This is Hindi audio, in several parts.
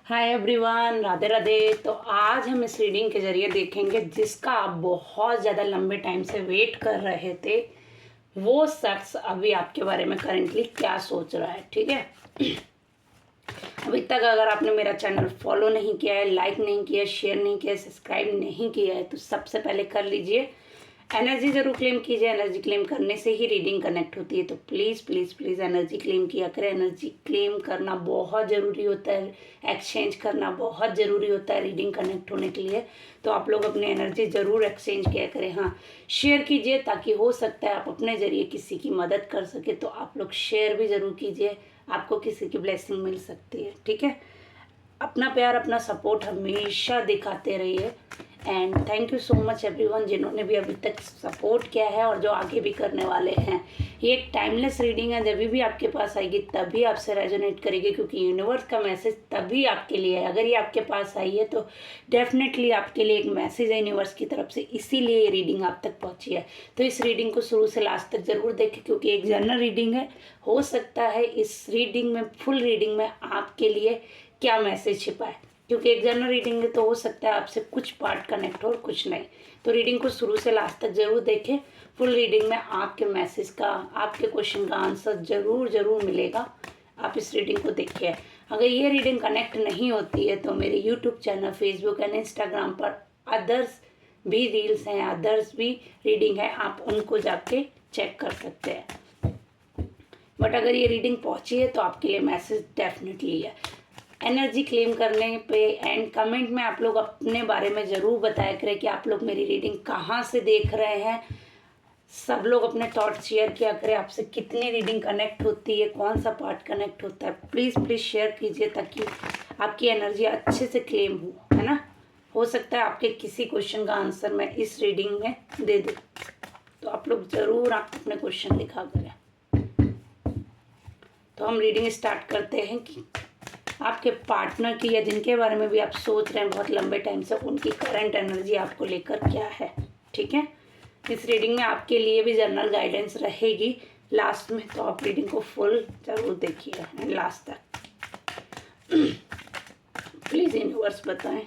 Hi everyone, Radhe Radhe. तो आज हम इस रीडिंग के जरिए देखेंगे जिसका आप बहुत ज़्यादा लंबे टाइम से वेट कर रहे थे, वो शख्स अभी आपके बारे में करेंटली क्या सोच रहा है। ठीक है, अभी तक अगर आपने मेरा चैनल फॉलो नहीं किया है, लाइक नहीं किया, शेयर नहीं किया, सब्सक्राइब नहीं किया है, तो सबसे पहले कर लीजिए। एनर्जी ज़रूर क्लेम कीजिए। एनर्जी क्लेम करने से ही रीडिंग कनेक्ट होती है, तो please please please energy claim किया करें। एनर्जी क्लेम करना बहुत ज़रूरी होता है, एक्सचेंज करना बहुत ज़रूरी होता है रीडिंग कनेक्ट होने के लिए। तो आप लोग अपनी एनर्जी ज़रूर एक्सचेंज किया करें। हाँ, शेयर कीजिए, ताकि हो सकता है आप अपने ज़रिए किसी की मदद कर सके। तो आप लोग शेयर भी ज़रूर कीजिए, आपको किसी की ब्लेसिंग मिल सकती है। ठीक है, अपना प्यार, अपना सपोर्ट हमेशा दिखाते रहिए। And thank you so much everyone, जिन्होंने भी अभी तक सपोर्ट किया है और जो आगे भी करने वाले हैं। ये एक टाइमलेस रीडिंग है, जब भी आपके पास आएगी तभी आपसे रेजोनेट करेगी, क्योंकि यूनिवर्स का मैसेज तभी आपके लिए है। अगर ये आपके पास आई है तो डेफिनेटली आपके लिए एक मैसेज है यूनिवर्स की तरफ से, इसीलिए ये रीडिंग आप तक पहुंची है। तो इस रीडिंग को शुरू से लास्ट तक जरूर देखें, क्योंकि एक जनरल रीडिंग है। हो सकता है इस रीडिंग में, फुल रीडिंग में आपके लिए क्या मैसेज छिपा है, क्योंकि एक जनरल रीडिंग है तो हो सकता है आपसे कुछ पार्ट कनेक्ट हो और कुछ नहीं। तो रीडिंग को शुरू से लास्ट तक जरूर देखें। फुल रीडिंग में आपके मैसेज का, आपके क्वेश्चन का आंसर जरूर जरूर मिलेगा। आप इस रीडिंग को देखिए। अगर ये रीडिंग कनेक्ट नहीं होती है तो मेरे YouTube channel, Facebook and Instagram पर अदर्स भी रील्स हैं, अदर्स भी रीडिंग है, आप उनको जाके चेक कर सकते हैं। बट अगर ये रीडिंग पहुंची है तो आपके लिए मैसेज डेफिनेटली है। एनर्जी क्लेम करने पे एंड कमेंट में आप लोग अपने बारे में ज़रूर बताया करें कि आप लोग मेरी रीडिंग कहाँ से देख रहे हैं। सब लोग अपने थॉट्स शेयर किया करें, आपसे कितनी रीडिंग कनेक्ट होती है, कौन सा पार्ट कनेक्ट होता है। प्लीज़ प्लीज़ शेयर कीजिए, ताकि आपकी एनर्जी अच्छे से क्लेम हो, है ना। हो सकता है आपके किसी क्वेश्चन का आंसर मैं इस रीडिंग में दे दूँ, तो आप लोग ज़रूर आप अपने क्वेश्चन लिखा करें। तो हम रीडिंग स्टार्ट करते हैं कि आपके पार्टनर की, या जिनके बारे में भी आप सोच रहे हैं बहुत लंबे टाइम से, उनकी करंट एनर्जी आपको लेकर क्या है। ठीक है, इस रीडिंग में आपके लिए भी जनरल गाइडेंस रहेगी लास्ट में, तो आप रीडिंग को फुल जरूर देखिए लास्ट तक। प्लीज़ यूनिवर्स बताएं।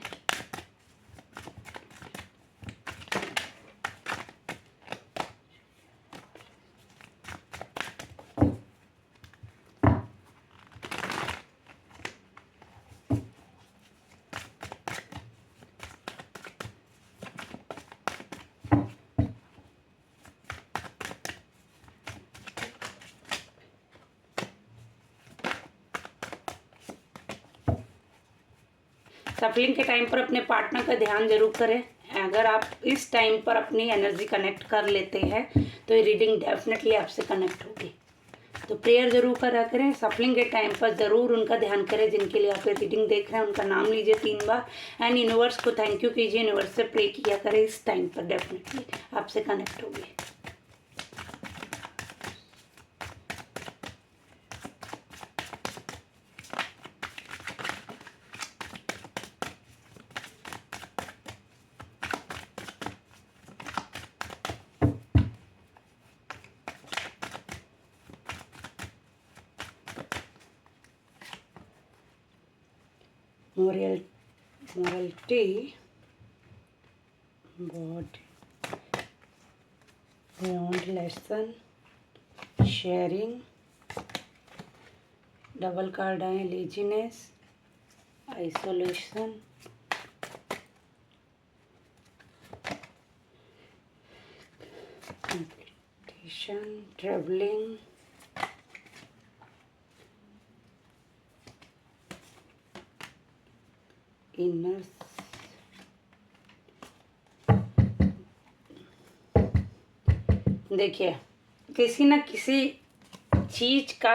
सफलिंग के टाइम पर अपने पार्टनर का ध्यान जरूर करें। अगर आप इस टाइम पर अपनी एनर्जी कनेक्ट कर लेते हैं तो ये रीडिंग डेफिनेटली आपसे कनेक्ट होगी। तो प्रेयर जरूर करा करें। सफलिंग के टाइम पर ज़रूर उनका ध्यान करें जिनके लिए आप रीडिंग देख रहे हैं, उनका नाम लीजिए 3 बार एंड यूनिवर्स को थैंक यू कीजिए। यूनिवर्स से प्रे किया करें, इस टाइम पर डेफिनेटली आपसे कनेक्ट होगी। Morality, God, beyond lesson, sharing, double card आए, laziness, isolation, competition, travelling, inner, देखिए किसी न किसी चीज़ का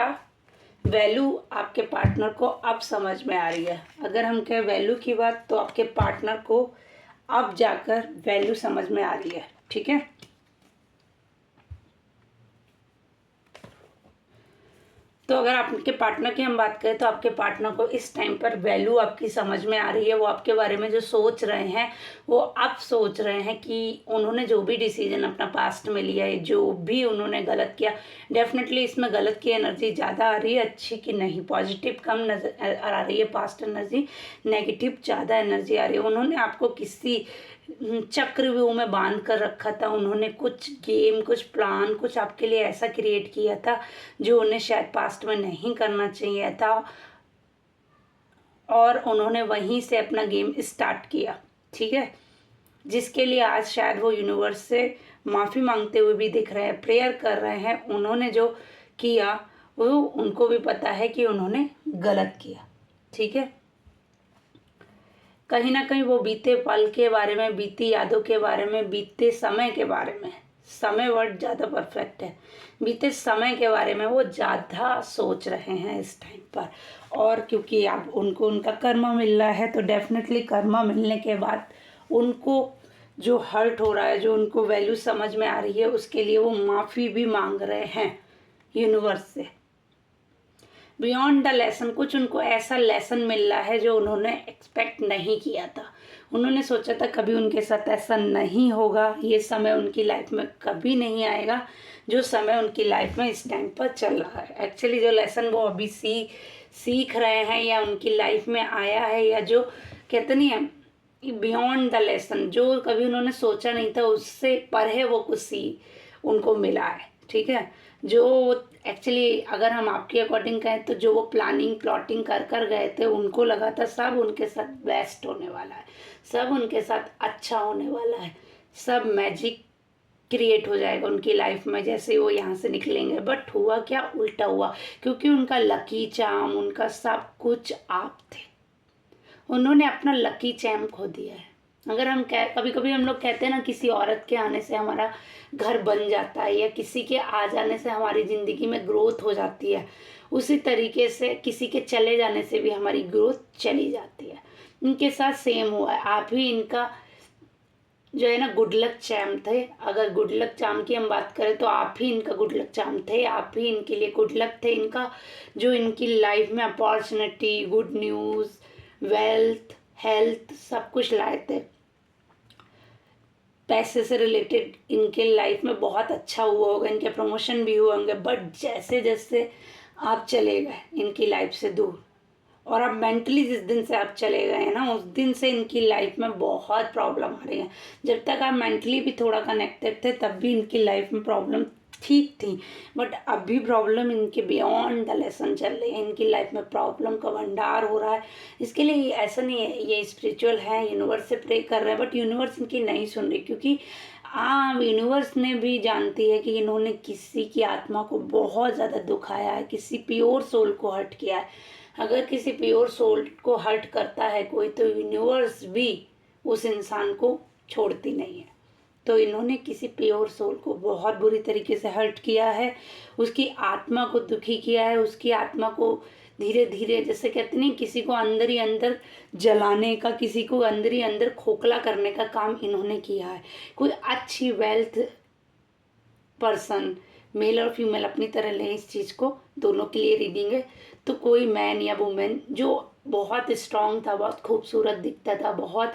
वैल्यू आपके पार्टनर को अब समझ में आ रही है। अगर हम कहें वैल्यू की बात, तो आपके पार्टनर को अब जाकर वैल्यू समझ में आ रही है। ठीक है, तो अगर आपके पार्टनर की हम बात करें तो आपके पार्टनर को इस टाइम पर वैल्यू आपकी समझ में आ रही है। वो आपके बारे में जो सोच रहे हैं वो अब सोच रहे हैं कि उन्होंने जो भी डिसीजन अपना पास्ट में लिया है, जो भी उन्होंने गलत किया, डेफिनेटली इसमें गलत की एनर्जी ज़्यादा आ रही है, अच्छी की नहीं। पॉजिटिव कम नजर आ रही है पास्ट एनर्जी, नेगेटिव ज़्यादा एनर्जी आ रही है। उन्होंने आपको किसी चक्रव्यूह में बांध कर रखा था। उन्होंने कुछ गेम, कुछ प्लान, कुछ आपके लिए ऐसा क्रिएट किया था जो उन्हें शायद पास्ट में नहीं करना चाहिए था, और उन्होंने वहीं से अपना गेम स्टार्ट किया। ठीक है, जिसके लिए आज शायद वो यूनिवर्स से माफ़ी मांगते हुए भी दिख रहे हैं, प्रेयर कर रहे हैं। उन्होंने जो किया वो उनको भी पता है कि उन्होंने गलत किया। ठीक है, कहीं ना कहीं वो बीते पल के बारे में, बीती यादों के बारे में, बीते समय के बारे में, समय वर्ड ज़्यादा परफेक्ट है, बीते समय के बारे में वो ज़्यादा सोच रहे हैं इस टाइम पर। और क्योंकि आप उनको उनका कर्मा मिल रहा है तो डेफिनेटली कर्मा मिलने के बाद उनको जो हर्ट हो रहा है, जो उनको वैल्यू समझ में आ रही है, उसके लिए वो माफ़ी भी मांग रहे हैं यूनिवर्स से। बियॉन्ड द लेसन, कुछ उनको ऐसा लेसन मिल रहा है जो उन्होंने एक्सपेक्ट नहीं किया था। उन्होंने सोचा था कभी उनके साथ ऐसा नहीं होगा, ये समय उनकी लाइफ में कभी नहीं आएगा जो समय उनकी लाइफ में इस टाइम पर चल रहा है। एक्चुअली जो लेसन वो अभी सीख रहे हैं, या उनकी लाइफ में आया है, या जो कहते नहीं है बियॉन्ड द लेसन, जो कभी उन्होंने सोचा नहीं था उससे परे वो कुछ उनको मिला है। ठीक है, जो एक्चुअली अगर हम आपके अकॉर्डिंग कहें तो जो वो प्लानिंग प्लॉटिंग कर कर गए थे, उनको लगा था सब उनके साथ बेस्ट होने वाला है, सब उनके साथ अच्छा होने वाला है, सब मैजिक क्रिएट हो जाएगा उनकी लाइफ में जैसे ही वो यहाँ से निकलेंगे। बट हुआ क्या, उल्टा हुआ, क्योंकि उनका लकी चार्म, उनका सब कुछ आप थे। उन्होंने अपना लकी चार्म खो दिया है। अगर हम कभी कभी हम लोग कहते हैं ना, किसी औरत के आने से हमारा घर बन जाता है, या किसी के आ जाने से हमारी ज़िंदगी में ग्रोथ हो जाती है, उसी तरीके से किसी के चले जाने से भी हमारी ग्रोथ चली जाती है। इनके साथ सेम हुआ है। आप ही इनका जो है ना गुड लक चार्म थे। अगर गुड लक चार्म की हम बात करें तो आप ही इनका गुड लक चार्म थे, आप ही इनके लिए गुड लक थे। इनका जो इनकी लाइफ में opportunity, good news, wealth, health सब कुछ लाए थे। पैसे से रिलेटेड इनके लाइफ में बहुत अच्छा हुआ होगा, इनके प्रमोशन भी हुए होंगे। बट जैसे जैसे आप चले गए इनकी लाइफ से दूर, और अब मेंटली जिस दिन से आप चले गए हैं ना, उस दिन से इनकी लाइफ में बहुत प्रॉब्लम आ रही है। जब तक आप मेंटली भी थोड़ा कनेक्टेड थे तब भी इनकी लाइफ में प्रॉब्लम ठीक थी, बट अभी प्रॉब्लम इनके बियॉन्ड द लेसन चल रही है। इनकी लाइफ में प्रॉब्लम का भंडार हो रहा है। इसके लिए ऐसा नहीं है, ये स्पिरिचुअल है, यूनिवर्स से प्रे कर रहे हैं, बट यूनिवर्स इनकी नहीं सुन रही, क्योंकि यूनिवर्स ने भी जानती है कि इन्होंने किसी की आत्मा को बहुत ज़्यादा दुखाया है, किसी प्योर सोल को हर्ट किया है। अगर किसी प्योर सोल को हर्ट करता है कोई, तो यूनिवर्स भी उस इंसान को छोड़ती नहीं है। तो इन्होंने किसी प्योर सोल को बहुत बुरी तरीके से हर्ट किया है, उसकी आत्मा को दुखी किया है, उसकी आत्मा को धीरे धीरे, जैसे कहते नहीं, किसी को अंदर ही अंदर जलाने का, किसी को अंदर ही अंदर खोखला करने का काम इन्होंने किया है। कोई अच्छी वेल्थ पर्सन, मेल और फीमेल अपनी तरह लें इस चीज़ को, दोनों के लिए रीडिंग है। तो कोई मैन या वुमेन जो बहुत स्ट्रांग था, बहुत खूबसूरत दिखता था, बहुत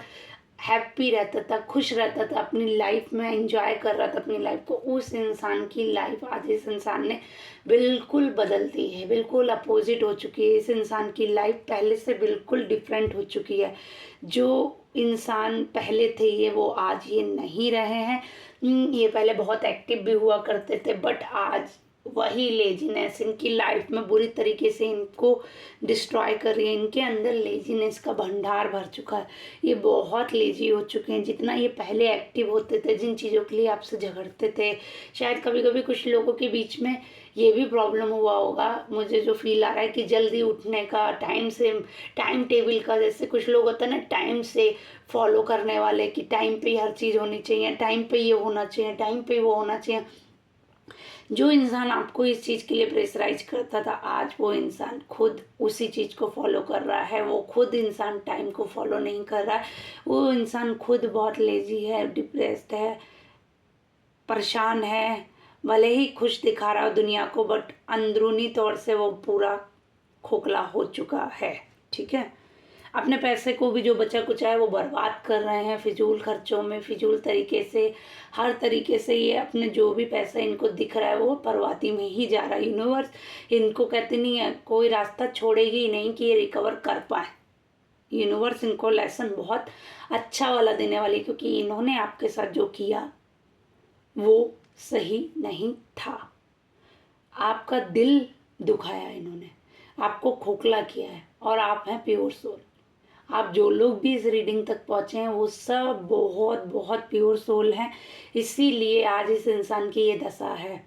हैप्पी रहता था, खुश रहता था, अपनी लाइफ में एंजॉय कर रहा था अपनी लाइफ को, उस इंसान की लाइफ आज इस इंसान ने बिल्कुल बदल दी है, बिल्कुल अपोजिट हो चुकी है। इस इंसान की लाइफ पहले से बिल्कुल डिफरेंट हो चुकी है। जो इंसान पहले थे ये वो आज ये नहीं रहे हैं। ये पहले बहुत एक्टिव भी हुआ करते थे, बट आज वही लेजीनेस इनकी लाइफ में बुरी तरीके से इनको डिस्ट्रॉय कर रही है। इनके अंदर लेजीनेस का भंडार भर चुका है। ये बहुत लेजी हो चुके हैं। जितना ये पहले एक्टिव होते थे, जिन चीज़ों के लिए आपसे झगड़ते थे, शायद कभी कभी कुछ लोगों के बीच में ये भी प्रॉब्लम हुआ होगा। मुझे जो फील आ रहा है कि जल्दी उठने का, टाइम से, टाइम टेबल का, जैसे कुछ लोग होते हैं ना टाइम से फॉलो करने वाले, कि टाइम पे हर चीज़ होनी चाहिए, टाइम पे ये होना चाहिए, टाइम पे वो होना चाहिए। जो इंसान आपको इस चीज़ के लिए प्रेशराइज करता था, आज वो इंसान खुद उसी चीज़ को फॉलो कर रहा है। वो खुद इंसान टाइम को फॉलो नहीं कर रहा है। वो इंसान खुद बहुत लेजी है, डिप्रेस्ड है, परेशान है, भले ही खुश दिखा रहा हो दुनिया को, बट अंदरूनी तौर से वो पूरा खोखला हो चुका है। ठीक है, अपने पैसे को भी जो बचा कुचा है वो बर्बाद कर रहे हैं फिजूल खर्चों में, फिजूल तरीके से, हर तरीके से। ये अपने जो भी पैसा इनको दिख रहा है वो बर्बादी में ही जा रहा है। यूनिवर्स इनको कहते नहीं है, कोई रास्ता छोड़ेगी ही नहीं कि ये रिकवर कर पाए। यूनिवर्स इनको लेसन बहुत अच्छा वाला देने वाली, क्योंकि इन्होंने आपके साथ जो किया वो सही नहीं था। आपका दिल दुखाया इन्होंने, आपको खोखला किया है, और आप हैं प्योर सोल। आप जो लोग भी इस रीडिंग तक पहुँचे हैं वो सब बहुत बहुत प्योर सोल हैं, इसीलिए आज इस इंसान की ये दशा है।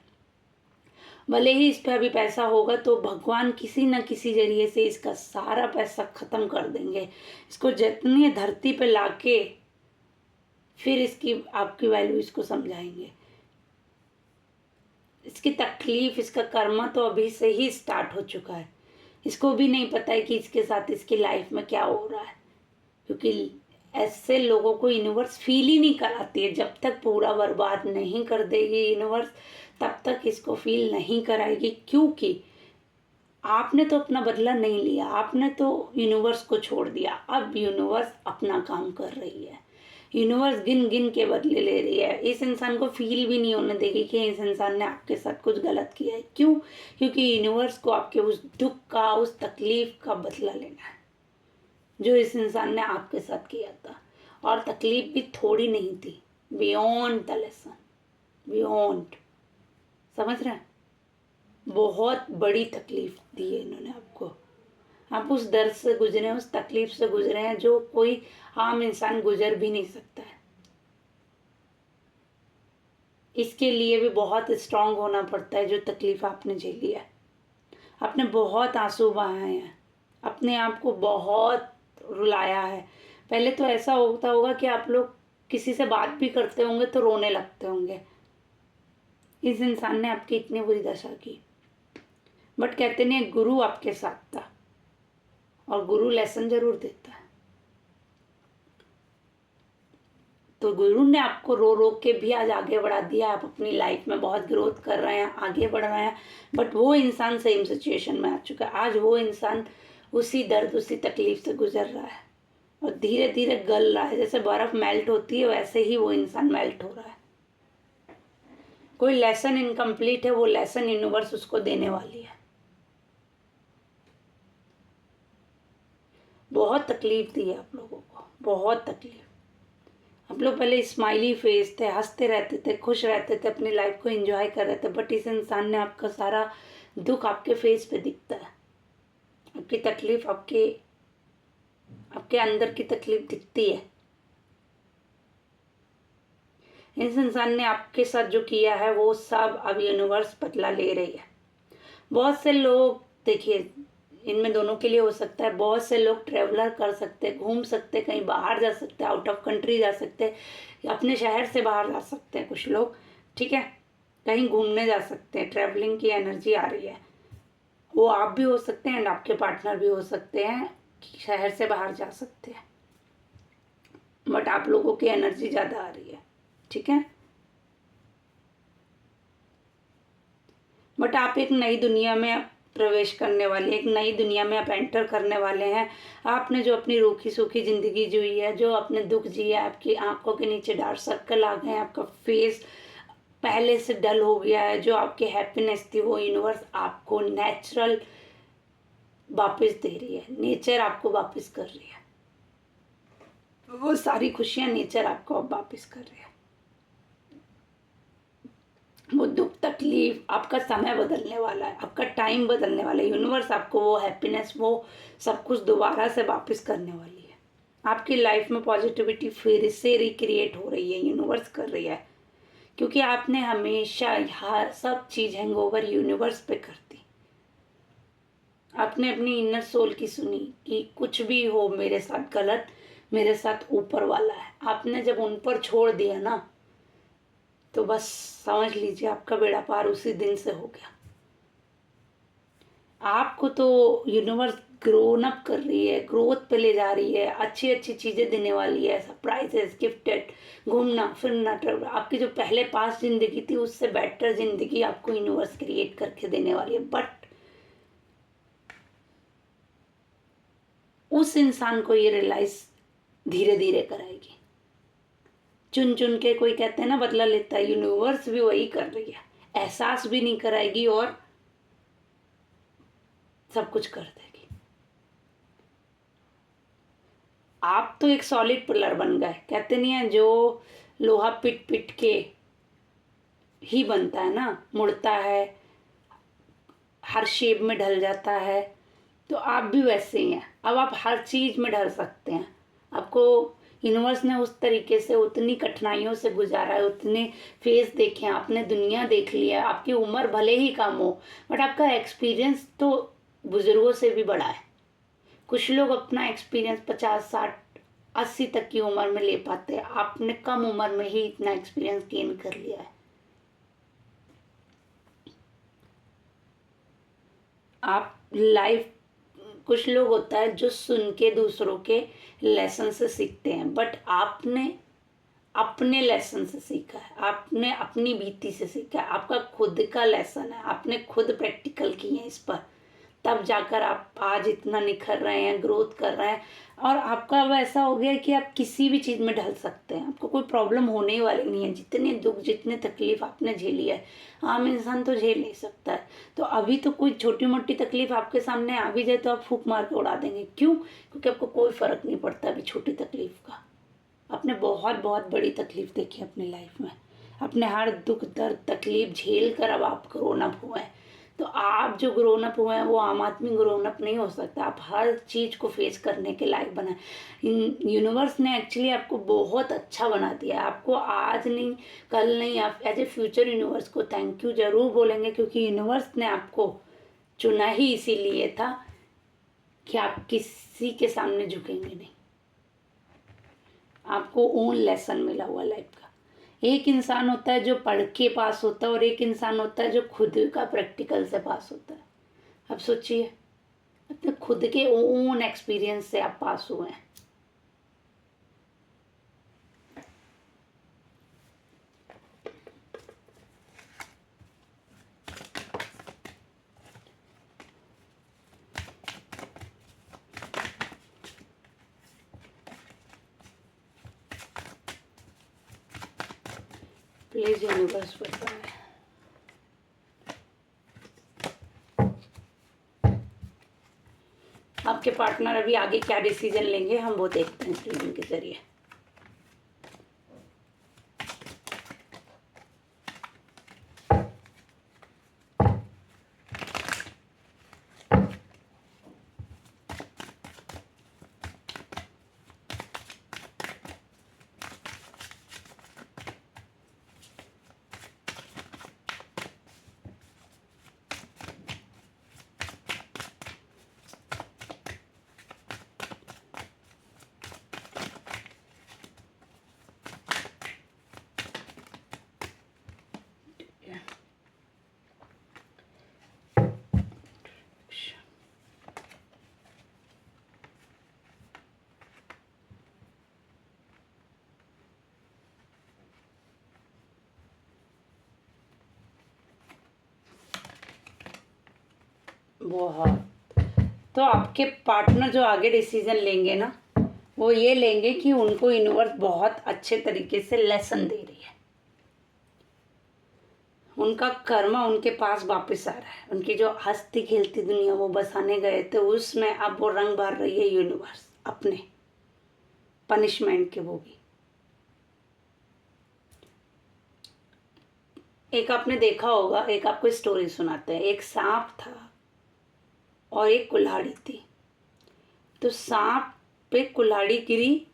भले ही इस पे अभी पैसा होगा तो भगवान किसी न किसी जरिए से इसका सारा पैसा ख़त्म कर देंगे। इसको जितनी धरती पे लाके फिर इसकी आपकी वैल्यू इसको समझाएंगे। इसकी तकलीफ़, इसका कर्म तो अभी से ही स्टार्ट हो चुका है। इसको भी नहीं पता है कि इसके साथ इसकी लाइफ में क्या हो रहा है, क्योंकि ऐसे लोगों को यूनिवर्स फील ही नहीं कराती है। जब तक पूरा बर्बाद नहीं कर देगी यूनिवर्स, तब तक इसको फील नहीं कराएगी, क्योंकि आपने तो अपना बदला नहीं लिया, आपने तो यूनिवर्स को छोड़ दिया। अब यूनिवर्स अपना काम कर रही है, यूनिवर्स गिन गिन के बदले ले रही है। इस इंसान को फील भी नहीं होने देगी कि इस इंसान ने आपके साथ कुछ गलत किया है। क्यों? क्योंकि यूनिवर्स को आपके उस दुख का, उस तकलीफ का बदला लेना है जो इस इंसान ने आपके साथ किया था। और तकलीफ भी थोड़ी नहीं थी, बियॉन्ड द लेसन, बियॉन्ड, समझ रहे हैं? बहुत बड़ी तकलीफ दी है इन्होंने आपको। आप उस दर्द से गुजरे हैं, उस तकलीफ से गुजरे हैं जो कोई आम इंसान गुजर भी नहीं सकता है। इसके लिए भी बहुत स्ट्रांग होना पड़ता है। जो तकलीफ आपने झेली है, आपने बहुत आंसू बहाए हैं, अपने आप को बहुत रुलाया है। पहले तो ऐसा होता होगा कि आप लोग किसी से बात भी करते होंगे तो रोने लगते होंगे। इस इंसान ने आपकी इतनी बुरी दशा की, बट कहते नहीं गुरु आपके साथ था, और गुरु लेसन जरूर देता है। तो गुरु ने आपको रो रो के भी आज आगे बढ़ा दिया। आप अपनी लाइफ में बहुत ग्रोथ कर रहे हैं, आगे बढ़ रहे हैं। बट वो इंसान सेम सिचुएशन में आ चुका है। आज वो इंसान उसी दर्द, उसी तकलीफ से गुजर रहा है, और धीरे धीरे गल रहा है। जैसे बर्फ मेल्ट होती है वैसे ही वो इंसान मेल्ट हो रहा है। कोई लेसन इनकम्प्लीट है, वो लेसन यूनिवर्स उसको देने वाली है। बहुत तकलीफ दी है आप लोगों को, बहुत तकलीफ। आप लोग पहले स्माइली फेस थे, हंसते रहते थे, खुश रहते थे, अपनी लाइफ को एंजॉय कर रहे थे। बट इस इंसान ने आपका सारा दुख आपके फेस पे दिखता है। आपकी तकलीफ, आपके अंदर की तकलीफ दिखती है। इस इंसान ने आपके साथ जो किया है वो सब अब यूनिवर्स बदला ले रही है। बहुत से लोग, देखिए, इनमें दोनों के लिए हो सकता है। बहुत से लोग ट्रेवलर कर सकते, घूम सकते, कहीं बाहर जा सकते, आउट ऑफ कंट्री जा सकते, अपने शहर से बाहर जा सकते हैं कुछ लोग। ठीक है, कहीं घूमने जा सकते हैं, ट्रैवलिंग की एनर्जी आ रही है। वो आप भी हो सकते हैं एंड आपके पार्टनर भी हो सकते हैं, शहर से बाहर जा सकते हैं। बट आप लोगों की एनर्जी ज़्यादा आ रही है। ठीक है, बट आप एक नई दुनिया में प्रवेश करने वाले, एक नई दुनिया में आप एंटर करने वाले हैं। आपने जो अपनी रूखी सूखी ज़िंदगी जी है, जो अपने दुख जिए, आपकी आंखों के नीचे डार्क सर्कल आ गए हैं, आपका फेस पहले से डल हो गया है, जो आपकी हैप्पीनेस थी वो यूनिवर्स आपको नेचुरल वापस दे रही है। नेचर आपको वापस कर रही है, वो सारी खुशियाँ नेचर आपको अब वापस कर रही है। वो दुख तकलीफ, आपका समय बदलने वाला है, आपका टाइम बदलने वाला है। यूनिवर्स आपको वो हैप्पीनेस, वो सब कुछ दोबारा से वापस करने वाली है। आपकी लाइफ में पॉजिटिविटी फिर से रिक्रिएट हो रही है, यूनिवर्स कर रही है। क्योंकि आपने हमेशा हर सब चीज़ हैंगओवर यूनिवर्स पे कर दी। आपने अपनी इनर सोल की सुनी कि कुछ भी हो मेरे साथ गलत, मेरे साथ ऊपर वाला है। आपने जब उन पर छोड़ दिया ना, तो बस समझ लीजिए आपका बेड़ा पार उसी दिन से हो गया। आपको तो यूनिवर्स ग्रोन अप कर रही है, ग्रोथ पे ले जा रही है, अच्छी अच्छी चीज़ें देने वाली है, सरप्राइजेस, गिफ्टेड, घूमना फिरना, ट्रैवल। आपकी जो पहले पास ज़िंदगी थी उससे बेटर ज़िंदगी आपको यूनिवर्स क्रिएट करके देने वाली है। बट उस इंसान को ये रियलाइज़ धीरे धीरे कराएगी। चुन चुन के, कोई कहते हैं ना बदला लेता है, यूनिवर्स भी वही कर रही है। एहसास भी नहीं कराएगी और सब कुछ कर देगी। आप तो एक सॉलिड पिलर बन गए। कहते नहीं है जो लोहा पिट पिट के ही बनता है ना, मुड़ता है, हर शेप में ढल जाता है, तो आप भी वैसे ही हैं। अब आप हर चीज़ में ढल सकते हैं। आपको यूनिवर्स ने उस तरीके से उतनी कठिनाइयों से गुजारा है, उतने फेस देखे हैं, आपने दुनिया देख लिया है। आपकी उम्र भले ही कम हो बट आपका एक्सपीरियंस तो बुजुर्गों से भी बड़ा है। कुछ लोग अपना एक्सपीरियंस 50 60 80 तक की उम्र में ले पाते हैं, आपने कम उम्र में ही इतना एक्सपीरियंस गेन कर लिया है। आप लाइफ, कुछ लोग होता है जो सुन के दूसरों के लेसन से सीखते हैं, बट आपने अपने लेसन से सीखा है, आपने अपनी बीती से सीखा है, आपका खुद का लेसन है, आपने खुद प्रैक्टिकल किए हैं इस पर, तब जाकर आप आज इतना निखर रहे हैं, ग्रोथ कर रहे हैं। और आपका अब ऐसा हो गया कि आप किसी भी चीज़ में ढल सकते हैं, आपको कोई प्रॉब्लम होने ही वाली नहीं है। जितने दुख, जितने तकलीफ आपने झेली है, आम इंसान तो झेल नहीं सकता है। तो अभी तो कोई छोटी मोटी तकलीफ आपके सामने आ भी जाए तो आप फूंक मार के उड़ा देंगे। क्यों? क्योंकि आपको कोई फ़र्क नहीं पड़ता अभी छोटी तकलीफ का। आपने बहुत बहुत बड़ी तकलीफ देखी अपनी लाइफ में, अपने हर दुख दर्द तकलीफ झेल कर अब आप ग्रोन अप हुए हैं। तो आप जो ग्रोन अप हुए हैं वो आम आदमी ग्रोन अप नहीं हो सकता। आप हर चीज़ को फेस करने के लायक बना। यूनिवर्स ने एक्चुअली आपको बहुत अच्छा बना दिया है। आपको आज नहीं, कल नहीं, आप एज ए फ्यूचर यूनिवर्स को थैंक यू ज़रूर बोलेंगे, क्योंकि यूनिवर्स ने आपको चुना ही इसीलिए था कि आप किसी के सामने झुकेंगे नहीं। आपको ओन लेसन मिला हुआ लाइफ का। एक इंसान होता है जो पढ़ के पास होता है और एक इंसान होता है जो खुद का प्रैक्टिकल से पास होता है। अब सोचिए, अपने खुद के ओन एक्सपीरियंस से आप पास हुए हैं। प्लीज यूनिवर्स बताए। आपके पार्टनर अभी आगे क्या डिसीजन लेंगे हम वो देखते हैं इस रीडिंग के जरिए। बहुत। तो आपके पार्टनर जो आगे डिसीजन लेंगे ना, वो ये लेंगे कि उनको यूनिवर्स बहुत अच्छे तरीके से लेसन दे रही है। उनका कर्म उनके पास वापस आ रहा है। उनकी जो हंसती खेलती दुनिया वो बसाने गए थे, उसमें अब वो रंग भर रही है यूनिवर्स अपने पनिशमेंट के। वो भी एक आपने देखा होगा, एक आपको स्टोरी सुनाते हैं। एक सांप था और एक कुल्हाड़ी थी। तो सांप पे कुल्हाड़ी गिरी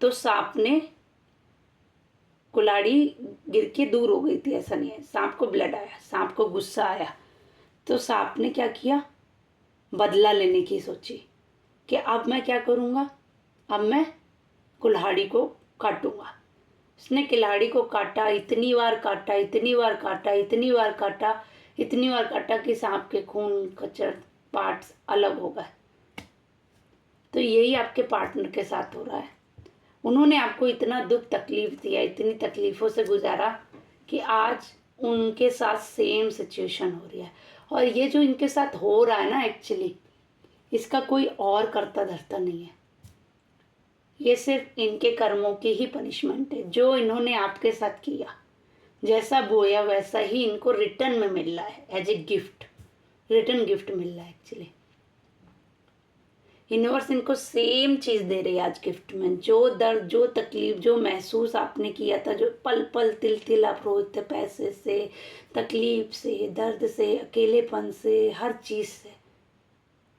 तो सांप ने, कुल्हाड़ी गिर के दूर हो गई थी, ऐसा नहीं है, सांप को ब्लड आया, सांप को गुस्सा आया। तो सांप ने क्या किया, बदला लेने की सोची कि अब मैं क्या करूँगा, अब मैं कुल्हाड़ी को काटूंगा। उसने कुल्हाड़ी को काटा, इतनी बार काटा, इतनी बार काटा, इतनी बार काटा, इतनी बार काटा कि सांप के खून कचर पार्ट्स अलग हो गए। तो यही आपके पार्टनर के साथ हो रहा है। उन्होंने आपको इतना दुख तकलीफ दिया, इतनी तकलीफ़ों से गुजारा कि आज उनके साथ सेम सिचुएशन हो रही है। और ये जो इनके साथ हो रहा है ना, एक्चुअली इसका कोई और करता धरता नहीं है। ये सिर्फ इनके कर्मों की ही पनिशमेंट है जो इन्होंने आपके साथ किया। जैसा बोया वैसा ही इनको रिटर्न में मिल रहा है, as a gift, return gift मिल रहा है। एक्चुअली यूनिवर्स इनको सेम चीज़ दे रही है आज गिफ्ट में। जो दर्द, जो तकलीफ, जो महसूस आपने किया था, जो पल पल तिल तिल आप रोए थे, पैसे से, तकलीफ से, दर्द से, अकेलेपन से, हर चीज़ से,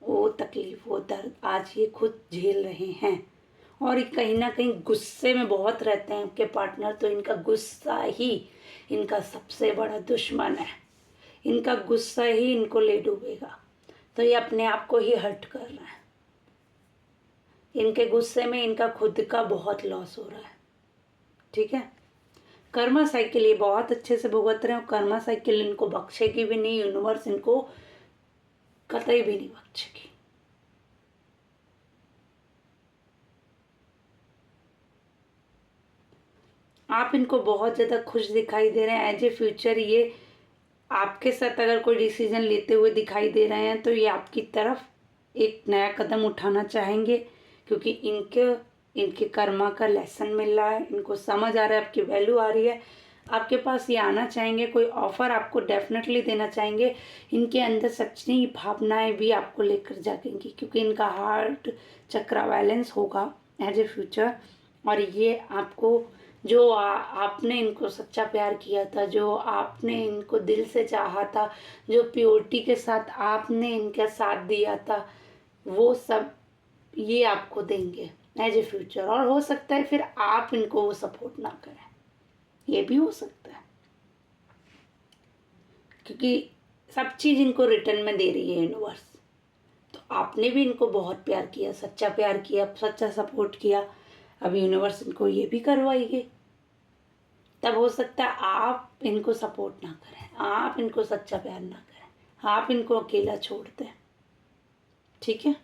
वो तकलीफ, वो दर्द आज ये खुद झेल रहे हैं। और ये कहीं ना कहीं गुस्से में बहुत रहते हैं आपके पार्टनर। तो इनका गुस्सा ही इनका सबसे बड़ा दुश्मन है। इनका गुस्सा ही इनको ले डूबेगा। तो ये अपने आप को ही हर्ट कर रहा है। इनके गुस्से में इनका खुद का बहुत लॉस हो रहा है। ठीक है, कर्मा साइकिल ये बहुत अच्छे से भुगत रहे हैं। और कर्मा साइकिल इनको बख्शेगी भी नहीं, यूनिवर्स इनको कतई भी नहीं बख्शेगी। आप इनको बहुत ज़्यादा खुश दिखाई दे रहे हैं। एज ए फ्यूचर ये आपके साथ अगर कोई डिसीजन लेते हुए दिखाई दे रहे हैं तो ये आपकी तरफ एक नया कदम उठाना चाहेंगे, क्योंकि इनके कर्मा का लेसन मिल रहा है। इनको समझ आ रहा है, आपकी वैल्यू आ रही है। आपके पास ये आना चाहेंगे, कोई ऑफ़र आपको डेफिनेटली देना चाहेंगे। इनके अंदर सच्ची भावनाएं भी आपको लेकर जागेंगी, क्योंकि इनका हार्ट चक्रा बैलेंस होगा एज ए फ्यूचर। और ये आपको जो आपने इनको सच्चा प्यार किया था, जो आपने इनको दिल से चाहा था, जो प्योरिटी के साथ आपने इनका साथ दिया था, वो सब ये आपको देंगे एज ए फ्यूचर। और हो सकता है फिर आप इनको वो सपोर्ट ना करें, ये भी हो सकता है, क्योंकि सब चीज़ इनको रिटर्न में दे रही है यूनिवर्स। तो आपने भी इनको बहुत प्यार किया, सच्चा प्यार किया, सच्चा सपोर्ट किया। अब यूनिवर्स इनको ये भी करवाएगी। तब हो सकता है आप इनको सपोर्ट ना करें, आप इनको सच्चा प्यार ना करें, आप इनको अकेला छोड़ दें। ठीक है,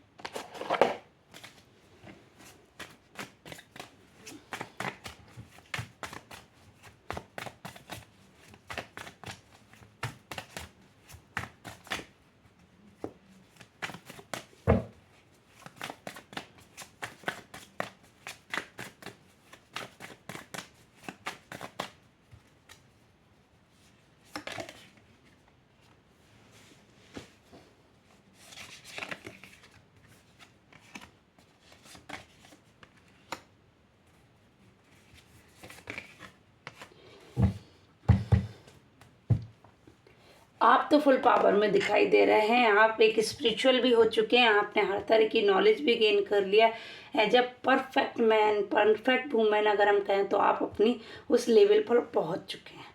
आप तो फुल पावर में दिखाई दे रहे हैं। आप एक स्पिरिचुअल भी हो चुके हैं। आपने हर तरह की नॉलेज भी गेन कर लिया। As a perfect man, perfect women अगर हम कहें तो आप अपनी उस लेवल पर पहुंच चुके हैं।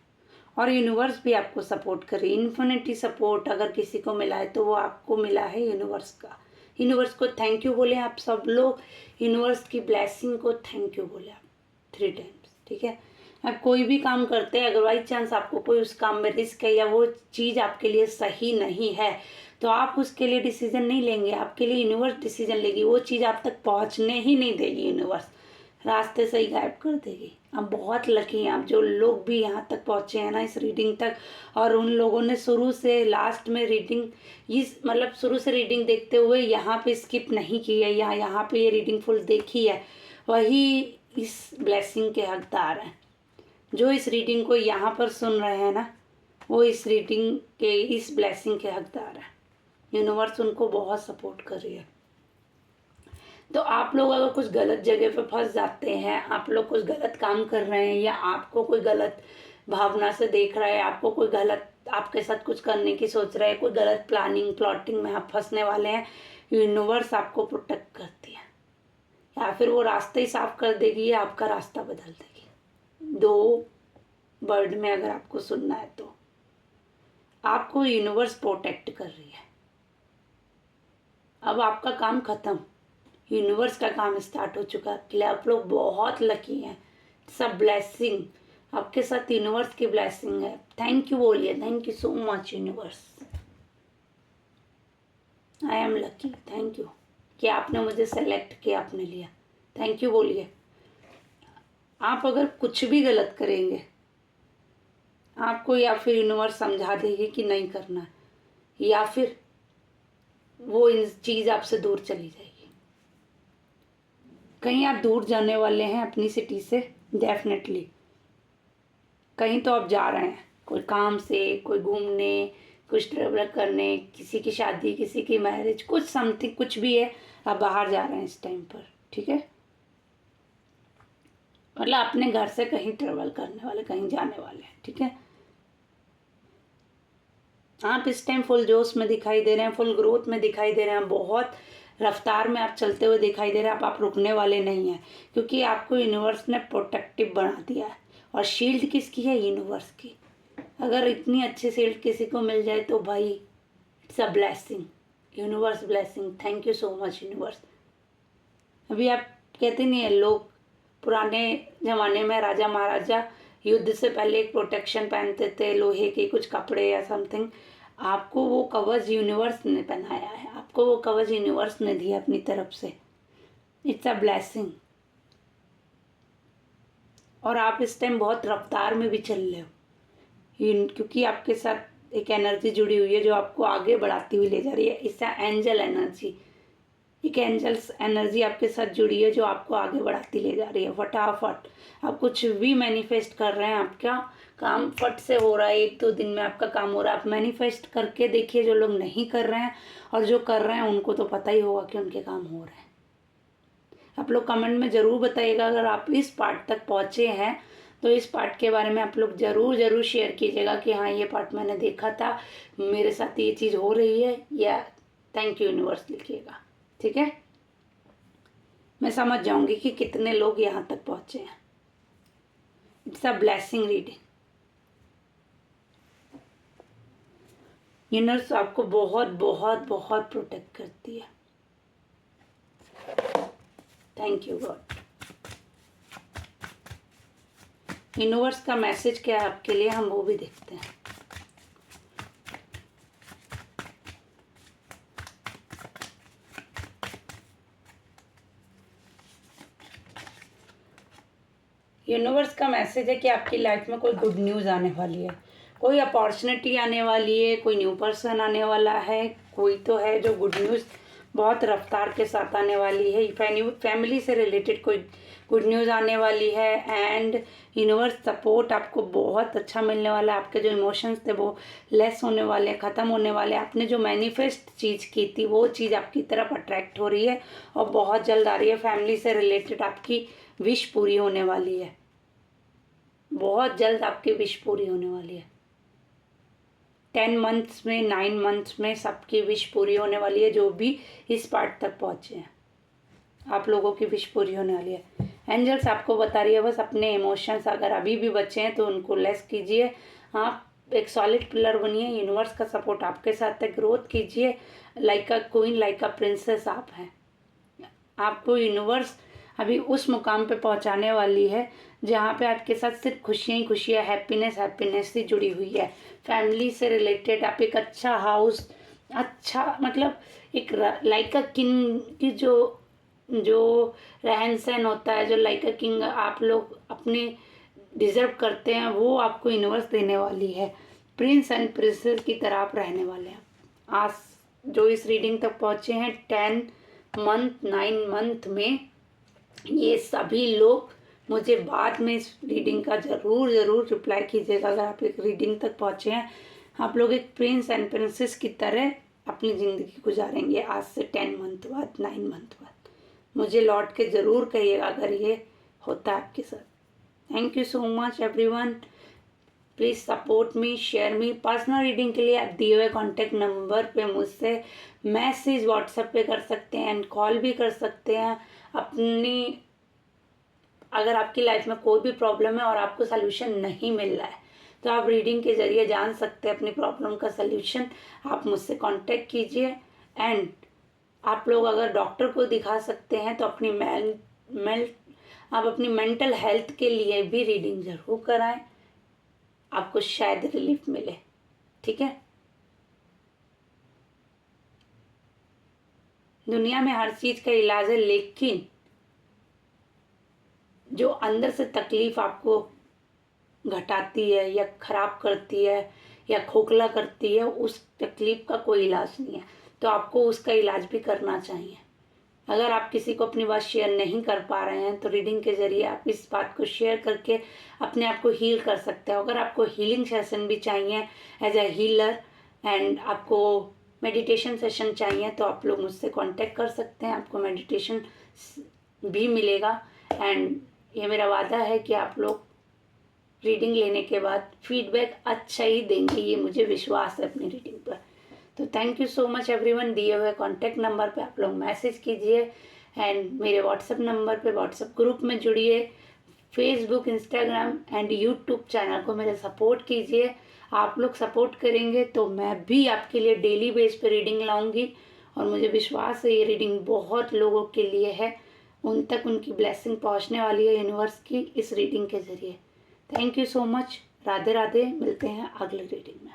और यूनिवर्स भी आपको सपोर्ट कर रही है। इन्फिनिटी सपोर्ट अगर किसी को मिला है तो वो आपको मिला है यूनिवर्स का। यूनिवर्स को थैंक यू बोले आप सब लोग। यूनिवर्स की ब्लेसिंग को थैंक यू बोले आप 3 टाइम्स। ठीक है, आप कोई भी काम करते हैं, अगर बाई चांस आपको कोई उस काम में रिस्क है या वो चीज़ आपके लिए सही नहीं है, तो आप उसके लिए डिसीजन नहीं लेंगे, आपके लिए यूनिवर्स डिसीजन लेगी। वो चीज़ आप तक पहुंचने ही नहीं देगी, यूनिवर्स रास्ते से ही गायब कर देगी। आप बहुत लकी हैं, आप जो लोग भी यहाँ तक पहुँचे हैं ना इस रीडिंग तक। और उन लोगों ने शुरू से लास्ट में रीडिंग, इस मतलब शुरू से रीडिंग देखते हुए यहाँ पे स्किप नहीं की है, यहाँ पे ये रीडिंग फुल देखी है, वही इस ब्लेसिंग के हकदार हैं। जो इस रीडिंग को यहाँ पर सुन रहे हैं ना, वो इस रीडिंग के, इस ब्लेसिंग के हकदार हैं। यूनिवर्स उनको बहुत सपोर्ट कर रही है। तो आप लोग अगर कुछ गलत जगह पे फंस जाते हैं, आप लोग कुछ गलत काम कर रहे हैं, या आपको कोई गलत भावना से देख रहा है, आपको कोई गलत आपके साथ कुछ करने की सोच रहा है, कोई गलत प्लानिंग प्लॉटिंग में आप फंसने वाले हैं, यूनिवर्स आपको प्रोटेक्ट करती है। या फिर वो रास्ते ही साफ कर देगी या आपका रास्ता बदल देगी। 2 वर्ड में अगर आपको सुनना है तो आपको यूनिवर्स प्रोटेक्ट कर रही है। अब आपका काम खत्म, यूनिवर्स का काम स्टार्ट हो चुका है। इसलिए आप लोग बहुत लकी हैं। सब ब्लेसिंग आपके साथ यूनिवर्स की ब्लेसिंग है। थैंक यू बोलिए, thank you so much universe, I am lucky. Thank you कि आपने मुझे सेलेक्ट किया, आपने लिया। थैंक यू बोलिए। आप अगर कुछ भी गलत करेंगे, आपको या फिर यूनिवर्स समझा देगी कि नहीं करना है, या फिर वो चीज़ आपसे दूर चली जाएगी। कहीं आप दूर जाने वाले हैं अपनी सिटी से, डेफिनेटली कहीं तो आप जा रहे हैं, कोई काम से, कोई घूमने, कुछ ट्रेवल करने, किसी की शादी, किसी की मैरिज, कुछ समथिंग, कुछ भी है, आप बाहर जा रहे हैं इस टाइम पर, ठीक है। मतलब अपने घर से कहीं ट्रेवल करने वाले, कहीं जाने वाले हैं, ठीक है। आप इस टाइम फुल जोश में दिखाई दे रहे हैं, फुल ग्रोथ में दिखाई दे रहे हैं, बहुत रफ्तार में आप चलते हुए दिखाई दे रहे हैं। आप रुकने वाले नहीं हैं, क्योंकि आपको यूनिवर्स ने प्रोटेक्टिव बना दिया है। और शील्ड किसकी है? यूनिवर्स की। अगर इतनी अच्छी शील्ड किसी को मिल जाए तो भाई it's a blessing, universe blessing. Thank you so much universe. अभी आप कहते नहीं है, लोग पुराने ज़माने में राजा महाराजा युद्ध से पहले एक प्रोटेक्शन पहनते थे, लोहे के कुछ कपड़े या समथिंग। आपको वो कवच यूनिवर्स ने पहनाया है, आपको वो कवच यूनिवर्स ने दिया अपनी तरफ से। It's a blessing. और आप इस टाइम बहुत रफ्तार में भी चल रहे हो, क्योंकि आपके साथ एक एनर्जी जुड़ी हुई है जो आपको आगे बढ़ाती हुई ले जा रही है। इससे एंजल एनर्जी, एक एंजल्स एनर्जी आपके साथ जुड़ी है जो आपको आगे बढ़ाती ले जा रही है। फटाफट आप कुछ भी मैनिफेस्ट कर रहे हैं, आपका काम फट से हो रहा है, 1-2 दिन में आपका काम हो रहा है। आप मैनिफेस्ट करके देखिए, जो लोग नहीं कर रहे हैं और जो कर रहे हैं उनको तो पता ही होगा कि उनके काम हो रहे हैं। आप लोग कमेंट में ज़रूर बताइएगा, अगर आप इस पार्ट तक पहुँचे हैं तो इस पार्ट के बारे में आप लोग ज़रूर शेयर कीजिएगा कि हाँ ये पार्ट मैंने देखा था, मेरे साथ ये चीज़ हो रही है, या थैंक यू यूनिवर्स लिखिएगा, ठीक है। मैं समझ जाऊंगी कि कितने लोग यहाँ तक पहुँचे हैं। It's a blessing reading. Universe आपको बहुत बहुत बहुत प्रोटेक्ट करती है। Thank you God. यूनिवर्स का मैसेज क्या है आपके लिए, हम वो भी देखते हैं। यूनिवर्स का मैसेज है कि आपकी लाइफ में कोई गुड न्यूज़ आने वाली है, कोई अपॉर्चुनिटी आने वाली है, कोई न्यू पर्सन आने वाला है, कोई तो है जो गुड न्यूज़ बहुत रफ्तार के साथ आने वाली है। फैमिली से रिलेटेड कोई गुड न्यूज़ आने वाली है। एंड यूनिवर्स सपोर्ट आपको बहुत अच्छा मिलने वाला है। आपके जो इमोशंस थे वो लेस होने वाले, ख़त्म होने वाले। आपने जो मैनिफेस्ट चीज़ की थी वो चीज़ आपकी तरफ अट्रैक्ट हो रही है और बहुत जल्द आ रही है। फैमिली से रिलेटेड आपकी विश पूरी होने वाली है, बहुत जल्द आपकी विश पूरी होने वाली है। 10 मंथ्स में, 9 मंथ्स में सबकी विश पूरी होने वाली है। जो भी इस पार्ट तक पहुँचे हैं, आप लोगों की विश पूरी होने वाली है। एंजल्स आपको बता रही है बस अपने इमोशंस अगर अभी भी बचे हैं तो उनको लेस कीजिए। आप एक सॉलिड पिलर बनिए, यूनिवर्स का सपोर्ट आपके साथ है। ग्रोथ कीजिए, like a queen, like a princess आप हैं। आपको यूनिवर्स अभी उस मुकाम पे पहुंचाने वाली है जहाँ पे आपके साथ सिर्फ खुशियाँ ही खुशियाँ, हैप्पीनेस ही जुड़ी हुई है। फैमिली से रिलेटेड आप एक अच्छा हाउस, अच्छा मतलब एक लाइक अ किंग की जो रहन सहन होता है, जो लाइक अ किंग आप लोग अपने डिजर्व करते हैं, वो आपको यूनिवर्स देने वाली है। प्रिंस एंड प्रिंसेस की तरह आप रहने वाले हैं। आज जो इस रीडिंग तक पहुँचे हैं 10 मंथ 9 मंथ में, ये सभी लोग मुझे बाद में इस रीडिंग का ज़रूर रिप्लाई कीजिएगा। अगर आप एक रीडिंग तक पहुँचे हैं, आप लोग एक प्रिंस एंड प्रिंसेस की तरह अपनी ज़िंदगी गुजारेंगे आज से 10 मंथ बाद, 9 मंथ बाद। मुझे लौट के ज़रूर कहिएगा अगर ये होता है आपके साथ। Thank you so much everyone. Please support me, share me. Personal reading के लिए आप दिए हुए कॉन्टेक्ट नंबर पे मुझसे मैसेज व्हाट्सएप पे कर सकते हैं एंड कॉल भी कर सकते हैं। अपनी अगर आपकी लाइफ में कोई भी प्रॉब्लम है और आपको सल्यूशन नहीं मिल रहा है तो आप रीडिंग के ज़रिए जान सकते हैं अपनी प्रॉब्लम का सल्यूशन। आप मुझसे कांटेक्ट कीजिए। एंड आप लोग अगर डॉक्टर को दिखा सकते हैं तो अपनी आप अपनी मेंटल हेल्थ के लिए भी रीडिंग ज़रूर कराएं, आपको शायद रिलीफ मिले। ठीक है, दुनिया में हर चीज़ का इलाज है, लेकिन जो अंदर से तकलीफ आपको घटाती है या खराब करती है या खोखला करती है, उस तकलीफ का कोई इलाज नहीं है। तो आपको उसका इलाज भी करना चाहिए। अगर आप किसी को अपनी बात शेयर नहीं कर पा रहे हैं तो रीडिंग के जरिए आप इस बात को शेयर करके अपने आप को हील कर सकते हो। अगर आपको हीलिंग सेशन भी चाहिए एज ए हीलर एंड आपको मेडिटेशन सेशन चाहिए तो आप लोग मुझसे कांटेक्ट कर सकते हैं, आपको मेडिटेशन भी मिलेगा। एंड ये मेरा वादा है कि आप लोग रीडिंग लेने के बाद फीडबैक अच्छा ही देंगे, ये मुझे विश्वास है अपनी रीडिंग पर। तो thank you so much everyone. दिए हुए कॉन्टैक्ट नंबर पे आप लोग मैसेज कीजिए एंड मेरे व्हाट्सएप नंबर पे व्हाट्सएप ग्रुप में जुड़िए। Facebook, Instagram and YouTube channel को मेरे सपोर्ट कीजिए। आप लोग सपोर्ट करेंगे तो मैं भी आपके लिए डेली बेस पे रीडिंग लाऊंगी और मुझे विश्वास है ये रीडिंग बहुत लोगों के लिए है, उन तक उनकी ब्लेसिंग पहुंचने वाली है यूनिवर्स की इस रीडिंग के ज़रिए। Thank you so much. Radhe Radhe. मिलते हैं अगले रीडिंग में।